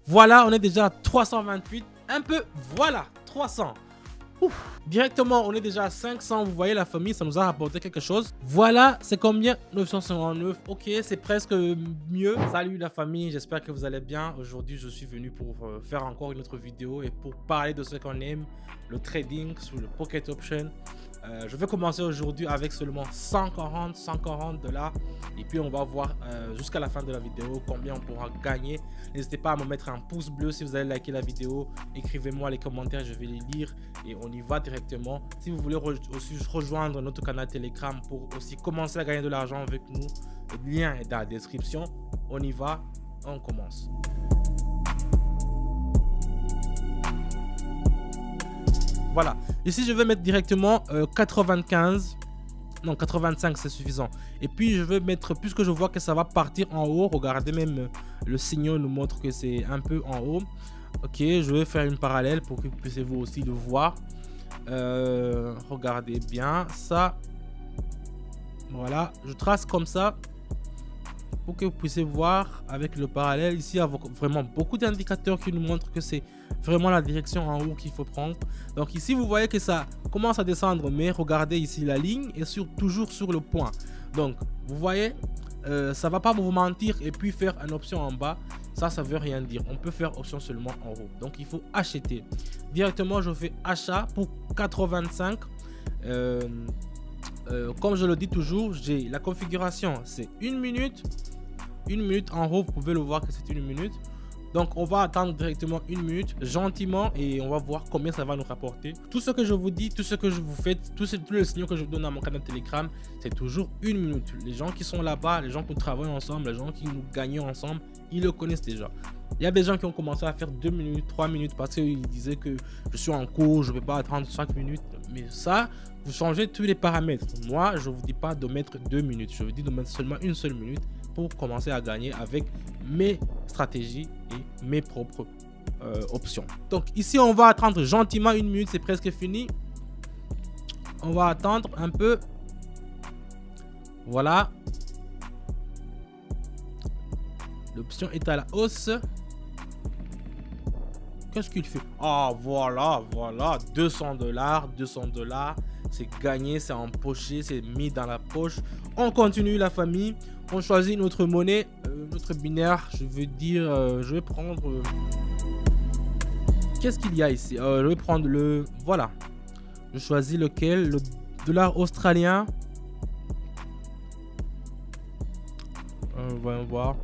Voilà, on est déjà à 328. Un peu, voilà, 300. Ouf. Directement, on est déjà à 500. Vous voyez la famille, ça nous a rapporté quelque chose. Voilà, c'est combien? 959. Ok, c'est presque mieux. Salut la famille, j'espère que vous allez bien. Aujourd'hui, je suis venu pour faire encore une autre vidéo et pour parler de ce qu'on aime, le trading sur le Pocket Option. Je vais commencer aujourd'hui avec seulement 140 $. Et puis on va voir jusqu'à la fin de la vidéo combien on pourra gagner. N'hésitez pas à me mettre un pouce bleu si vous avez liké la vidéo. Écrivez-moi les commentaires, je vais les lire et on y va directement. Si vous voulez aussi rejoindre notre canal Telegram pour aussi commencer à gagner de l'argent avec nous, le lien est dans la description. On y va, on commence. Voilà, ici je vais mettre directement 95, non 85 c'est suffisant. Et puis je vais mettre, puisque je vois que ça va partir en haut, regardez même le signal nous montre que c'est un peu en haut. Ok, je vais faire une parallèle pour que vous puissiez vous aussi le voir. Regardez bien ça. Voilà, je trace comme ça pour que vous puissiez voir avec le parallèle. Ici, il y a vraiment beaucoup d'indicateurs qui nous montrent que c'est vraiment la direction en haut qu'il faut prendre. Donc ici, vous voyez que ça commence à descendre, mais regardez ici la ligne est toujours sur le point. Donc, vous voyez, ça va pas vous mentir et puis faire une option en bas. Ça veut rien dire. On peut faire option seulement en haut. Donc, il faut acheter. Directement, je fais achat pour 85. Comme je le dis toujours, j'ai la configuration, c'est 1 minute. 1 minute en haut, vous pouvez le voir que c'est 1 minute. Donc on va attendre directement 1 minute gentiment et on va voir combien ça va nous rapporter. Tout ce que je vous dis, tout ce que je vous fais, tous les signaux que je vous donne à mon canal Telegram, c'est toujours 1 minute. Les gens qui sont là-bas, les gens qui travaillent ensemble, les gens qui nous gagnent ensemble, ils le connaissent déjà. Il y a des gens qui ont commencé à faire 2 minutes, 3 minutes parce qu'ils disaient que je suis en cours, je ne vais pas attendre 5 minutes. Mais ça, vous changez tous les paramètres. Moi, je ne vous dis pas de mettre 2 minutes. Je vous dis de mettre seulement une seule minute pour commencer à gagner avec mes stratégies et mes propres options. Donc ici, on va attendre gentiment 1 minute. C'est presque fini. On va attendre un peu. Voilà. L'option est à la hausse. Qu'est-ce qu'il fait? Ah, voilà, 200 $, 200 $. C'est gagné, c'est empoché, c'est mis dans la poche. On continue la famille. On choisit notre monnaie, notre binaire. Je veux dire, je vais prendre... Qu'est-ce qu'il y a ici? Je vais prendre le... Voilà. Je choisis lequel? Le dollar australien. Voyons voir.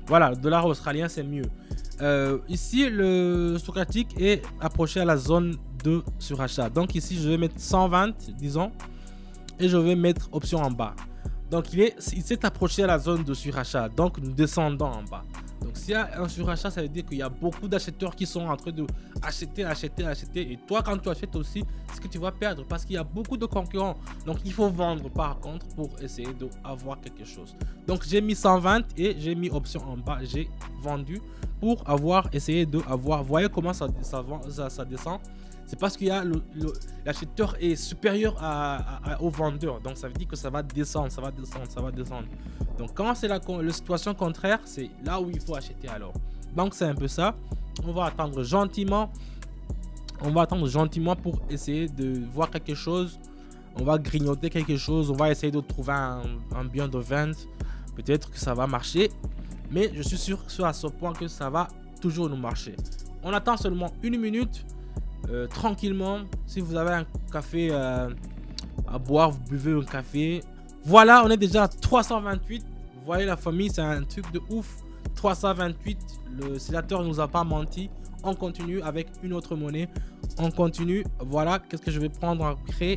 Voilà, le dollar australien, c'est mieux. Ici, le stochastique est approché à la zone de surachat. Donc ici, je vais mettre 120, disons, et je vais mettre option en bas. Donc il s'est approché à la zone de surachat. Donc nous descendons en bas. Donc s'il y a un surachat, ça veut dire qu'il y a beaucoup d'acheteurs qui sont en train de acheter. Et toi, quand tu achètes aussi, c'est ce que tu vas perdre parce qu'il y a beaucoup de concurrents. Donc il faut vendre par contre pour essayer d'avoir quelque chose. Donc j'ai mis 120 et j'ai mis option en bas. J'ai vendu pour essayer d'avoir. Vous voyez comment ça descend? C'est parce qu'il y a l'acheteur est supérieur au vendeur. Donc ça veut dire que ça va descendre, ça va descendre. Donc quand c'est la situation contraire, c'est là où il faut acheter alors. Donc c'est un peu ça. On va attendre gentiment. Pour essayer de voir quelque chose. On va grignoter quelque chose. On va essayer de trouver un bien de vente. Peut-être que ça va marcher. Mais je suis sûr à ce point que ça va toujours nous marcher. On attend seulement 1 minute. Tranquillement, si vous avez un café à boire, vous buvez un café. Voilà, on est déjà à 328. Vous voyez la famille, c'est un truc de ouf. 328, le oscillateur ne nous a pas menti. On continue avec une autre monnaie. On continue. Voilà, qu'est-ce que je vais prendre après?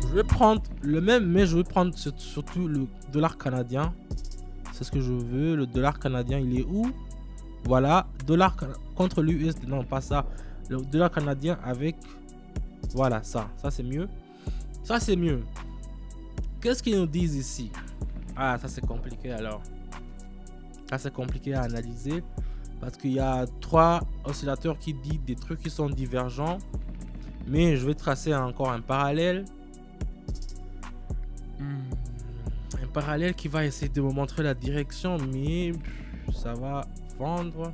Je vais prendre le même, mais je vais prendre surtout le dollar canadien. C'est ce que je veux. Le dollar canadien, il est où? Voilà, dollar contre l'USD, non pas ça, le dollar canadien avec, voilà, ça c'est mieux, Qu'est-ce qu'ils nous disent ici? Ah, ça c'est compliqué alors, ça c'est compliqué à analyser parce qu'il y a 3 oscillateurs qui disent des trucs qui sont divergents, mais je vais tracer encore un parallèle. Un parallèle qui va essayer de me montrer la direction, mais ça va vendre.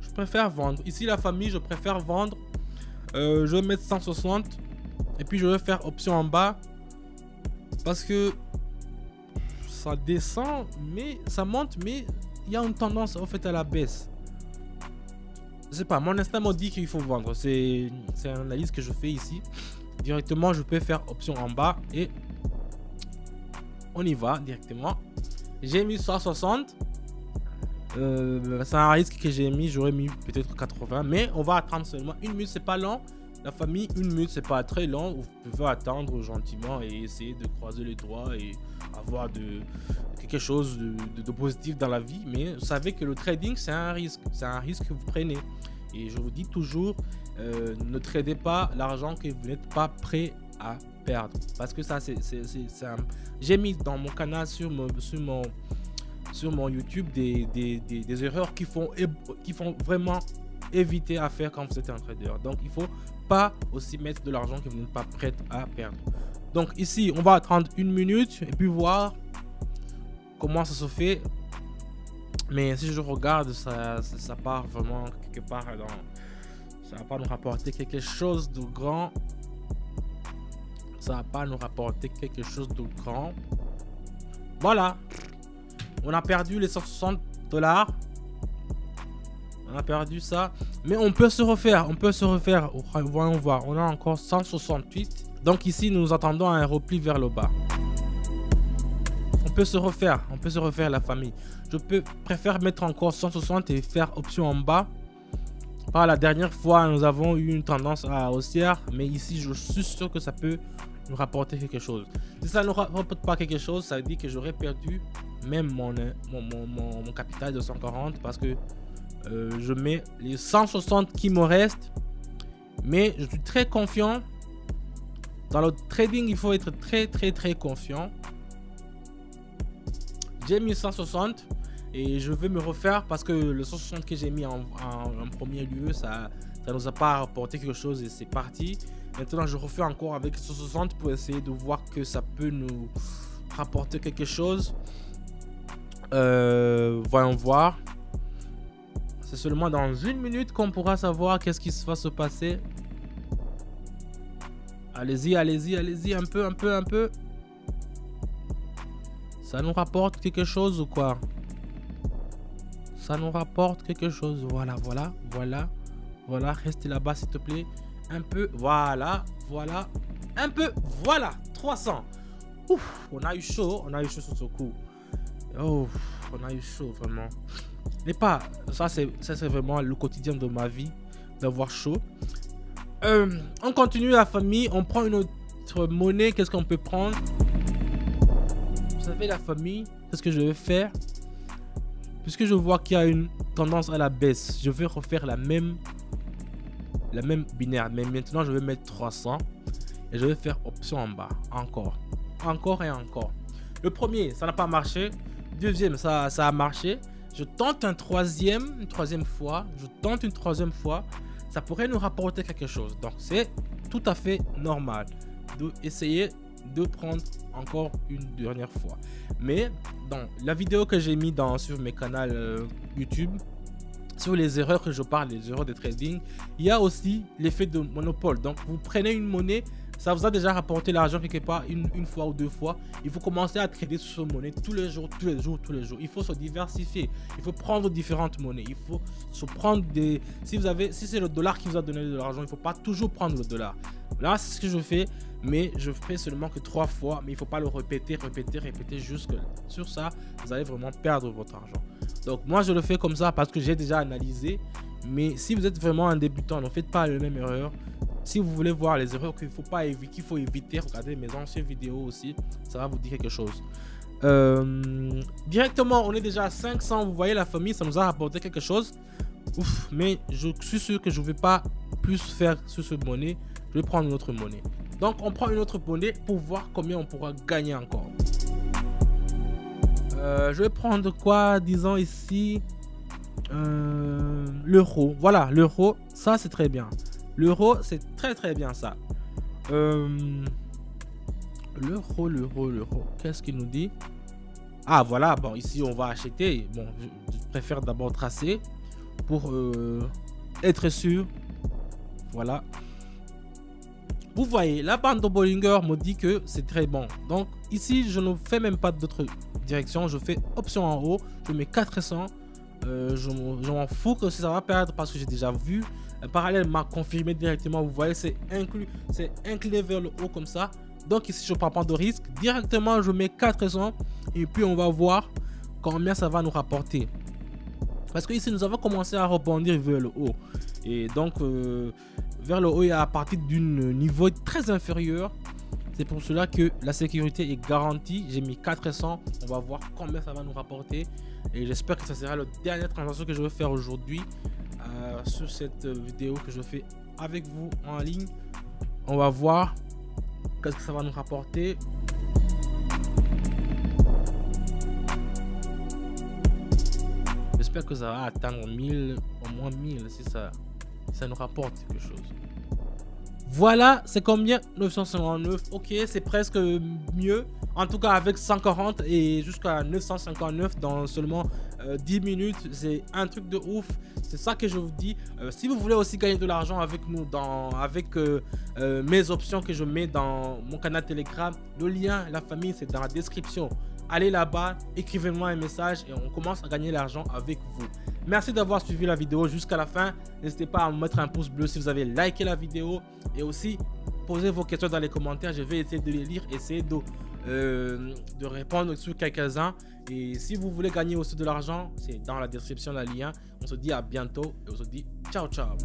Je préfère vendre. Ici, la famille, je préfère vendre. Je vais mettre 160. Et puis, je vais faire option en bas. Parce que ça descend, mais ça monte, mais il y a une tendance en fait à la baisse. Je sais pas, mon instinct me dit qu'il faut vendre. C'est une analyse que je fais ici. Directement, je peux faire option en bas et on y va directement. J'ai mis 160. C'est un risque que j'ai mis. J'aurais mis peut-être 80, mais on va attendre seulement 1 minute. C'est pas long. La famille, 1 minute, c'est pas très long. Vous pouvez attendre gentiment et essayer de croiser les doigts et avoir quelque chose de positif dans la vie. Mais vous savez que le trading, c'est un risque. C'est un risque que vous prenez. Et je vous dis toujours, ne tradez pas l'argent que vous n'êtes pas prêt à perdre. Parce que ça, j'ai mis dans mon canal sur mon YouTube des erreurs qui font vraiment éviter à faire quand vous êtes un trader. Donc, il faut pas aussi mettre de l'argent que vous n'êtes pas prêt à perdre. Donc, ici, on va attendre 1 minute et puis voir comment ça se fait. Mais si je regarde, ça part vraiment quelque part ça va pas nous rapporter quelque chose de grand. Ça va pas nous rapporter quelque chose de grand. Voilà. On a perdu les 160 $. On a perdu ça. Mais on peut se refaire. Voyons voir. On a encore 168. Donc ici, nous attendons un repli vers le bas. On peut se refaire la famille. Je préfère mettre encore 160 et faire option en bas. La dernière fois, nous avons eu une tendance à haussière. Mais ici, je suis sûr que ça peut nous rapporter quelque chose. Si ça ne rapporte pas quelque chose, ça veut dire que j'aurais perdu même mon capital de 140 parce que je mets les 160 qui me restent. Mais je suis très confiant. Dans le trading, il faut être très confiant. J'ai mis 160 et je vais me refaire parce que le 160 que j'ai mis en premier lieu, ça nous a pas rapporté quelque chose et c'est parti. Maintenant, je refais encore avec 160 pour essayer de voir que ça peut nous rapporter quelque chose. Voyons voir. C'est seulement dans 1 minute qu'on pourra savoir qu'est-ce qui va se passer. Allez-y, un peu. Ça nous rapporte quelque chose ou quoi? Ça nous rapporte quelque chose. Voilà. Restez là-bas, s'il te plaît. Un peu. Voilà. Un peu. Voilà. 300. Ouf, on a eu chaud sur ce coup. Oh, on a eu chaud, vraiment. Mais pas. Ça, c'est vraiment le quotidien de ma vie, d'avoir chaud. On continue la famille. On prend une autre monnaie. Qu'est-ce qu'on peut prendre? Vous savez, la famille, c'est ce que je vais faire. Puisque je vois qu'il y a une tendance à la baisse, je vais refaire la même binaire. Mais maintenant, je vais mettre 300 et je vais faire option en bas. Encore et encore. Le premier, ça n'a pas marché. Deuxième, ça a marché. Je tente une troisième fois. Ça pourrait nous rapporter quelque chose. Donc, c'est tout à fait normal d'essayer de prendre encore une dernière fois. Mais dans la vidéo que j'ai mis sur mes canaux YouTube, sur les erreurs que je parle, les erreurs de trading, il y a aussi l'effet de monopole. Donc, vous prenez une monnaie, ça vous a déjà rapporté l'argent quelque part une fois ou 2 fois. Il faut commencer à trader sur cette monnaie tous les jours. Il faut se diversifier. Il faut prendre différentes monnaies. Il faut se prendre des... Si c'est le dollar qui vous a donné de l'argent, il ne faut pas toujours prendre le dollar. Là, c'est ce que je fais, mais je fais seulement que 3 fois. Mais il ne faut pas le répéter jusque sur ça. Vous allez vraiment perdre votre argent. Donc, moi, je le fais comme ça parce que j'ai déjà analysé. Mais si vous êtes vraiment un débutant, ne faites pas la même erreur. Si vous voulez voir les erreurs qu'il faut éviter, regardez mes anciennes vidéos aussi. Ça va vous dire quelque chose. Directement, on est déjà à 500. Vous voyez, la famille, ça nous a rapporté quelque chose. Ouf, mais je suis sûr que je ne vais pas plus faire sur cette monnaie. Je vais prendre une autre monnaie. Donc, on prend une autre monnaie pour voir combien on pourra gagner encore. Je vais prendre quoi? Disons ici l'euro. Voilà, l'euro, ça c'est très bien. L'euro, c'est très bien ça. L'euro. Qu'est-ce qu'il nous dit? Ah voilà, bon ici on va acheter. Bon, je préfère d'abord tracer pour être sûr. Voilà. Vous voyez, la bande de Bollinger me dit que c'est très bon. Donc ici, je ne fais même pas d'autres directions. Je fais option en haut. Je mets 400. Je m'en fous que ça va perdre parce que j'ai déjà vu. Un parallèle m'a confirmé directement. Vous voyez, c'est incliné vers le haut comme ça. Donc ici, je ne prends pas de risque. Directement, je mets 400. Et puis, on va voir combien ça va nous rapporter. Parce que ici, nous avons commencé à rebondir vers le haut. Et donc, vers le haut et à partir d'un niveau très inférieur. C'est pour cela que la sécurité est garantie. J'ai mis 400. On va voir combien ça va nous rapporter. Et j'espère que ça sera la dernière transaction que je vais faire aujourd'hui sur cette vidéo que je fais avec vous en ligne. On va voir qu'est-ce que ça va nous rapporter. J'espère que ça va atteindre 1000, au moins 1000 si ça nous rapporte quelque chose. Voilà, c'est combien? 959. Ok, c'est presque mieux. En tout cas, avec 140 et jusqu'à 959 dans seulement 10 minutes. C'est un truc de ouf. C'est ça que je vous dis. Si vous voulez aussi gagner de l'argent avec nous, avec mes options que je mets dans mon canal Telegram, le lien, la famille, c'est dans la description. Allez là-bas, écrivez-moi un message et on commence à gagner l'argent avec vous. Merci d'avoir suivi la vidéo jusqu'à la fin. N'hésitez pas à me mettre un pouce bleu si vous avez liké la vidéo. Et aussi, posez vos questions dans les commentaires. Je vais essayer de les lire, essayer de répondre sur quelques-uns. Et si vous voulez gagner aussi de l'argent, c'est dans la description le lien. On se dit à bientôt et on se dit ciao ciao.